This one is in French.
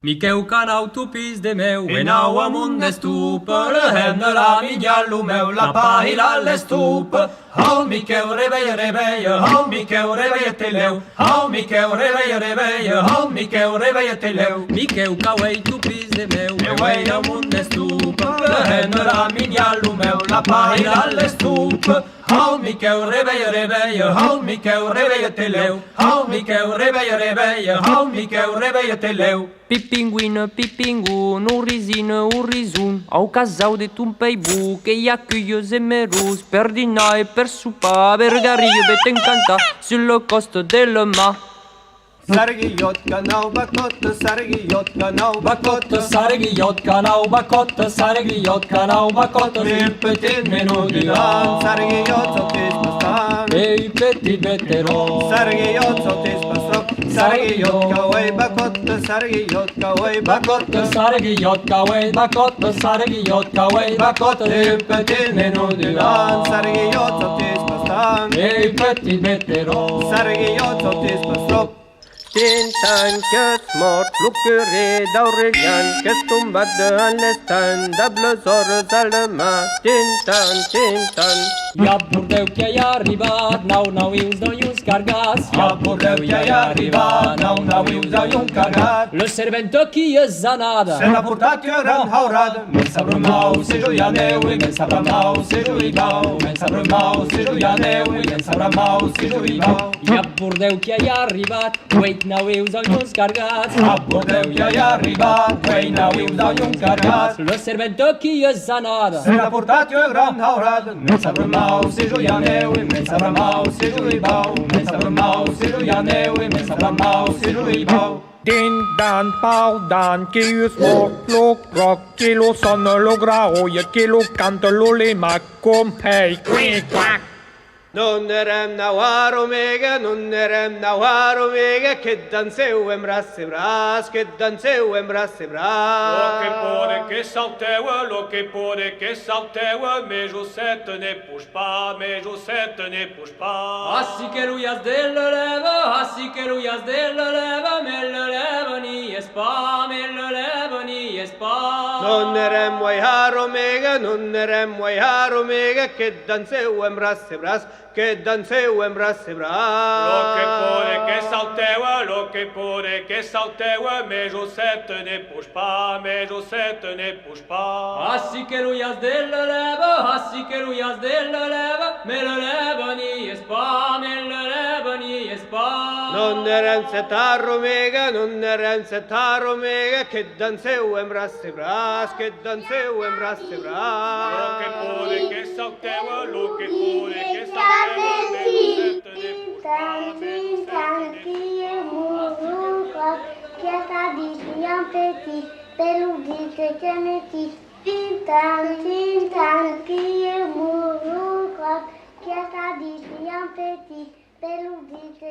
Micheu canau tupis de meu, e nau amunt d'estup, le hem de la migallo meu, la pahila l'estup. Au Micheu reveia, reveia, au Micheu reveia te leu, au Micheu reveia, reveia, au Micheu reveia te leu. Micheu cauei tupis de meu, e amunt d'estup, le hem de la migallo meu, la pahila l'estup. Au Micheu reveia, reveia, au Micheu reveia te leu, au Micheu reveia, reveia, au Micheu reveia te leu. Pipinguin, pipingun, urrizin, urrizun, au casau de tumpeibu, che ia cuios e merus, per dina e per supa, bergarie beten canta sul costo del ma. Sargiot canau bacot, sargiot canau Bacot, sargiot canau bacot, sargiot canau bacot, le petit menudigan, sargiot sotis pastan, ei petit veteran, sargiot sotis pasroc, sargiot kawai bacot, sargiot kawai bacot, bacot, sargiot kawai bacot, sargiot kawai bacot, le petit menudigan, sargiot sotis pastan, ei petit veteran, sargiot sotis pasroc. Tintan que mort, lucruri d'Aurelian, que tombat de l'estan, de hores alemà. Tintan. Ja bordeu que hi ha arribat, nau ius de llums cargats. Ja bordeu que hi ha arribat, nau ius de llums cargats. Le servento qui és anada. Se l'ha portat que gran haurada, Men s'abrumau, se joianeu, i men s'abramau, se joibau. Men s'abrumau, se joianeu, i men s'abramau, se joibau. Ja bordeu que hi ha arribat, wait nau ius de llums cargats. Ja bordeu que hi ha arribat, wait nau ius de llums cargats. Le servento qui és anada. se l'ha portat que gran haurada, Men s'abrumau, se joianeu, i men s'abramau, se joibau. Men s'abrumau, se joianeu, i men s'abramau, se joibau. Din dan pau dan kius mo lo rock kilo son lo grao ye kilo canto lo le ma compei qui quack. non erem nawar omega, non erem nawar omega, che danseu em brasse bras, che danseu em brasse bras. Lo que pode que salteua, lo que pode que salteua, mais Josette ne pousse pas, mais Josette ne pousse pas. Así que ruyas de la leva, así que ruyas de la leva, me la leva ni es pa, me la leva ni es pa. Non erem waiar omega, non erem waiar omega, che danseu em brasse bras, che danseu em brasse bras. Lo que pode que salteua, lo que pode que salteua, mais Josette ne pousse pas, mais Josette ne pousse pas. Así que ruyas de la leva, así que ruyas de la leva, me la leva ni es pa, me la leva ni es pa. Non erem setar omega, non erem setar omega, che danseu em brasse bras, che danseu em brasse bras. Lo que pode que salteua, lo que pode que salteua, mais Josette ne pousse pas, mais Josette ne pousse pas. Tintan, qui est mouru, qui a sa vie, petit, pelou, vite,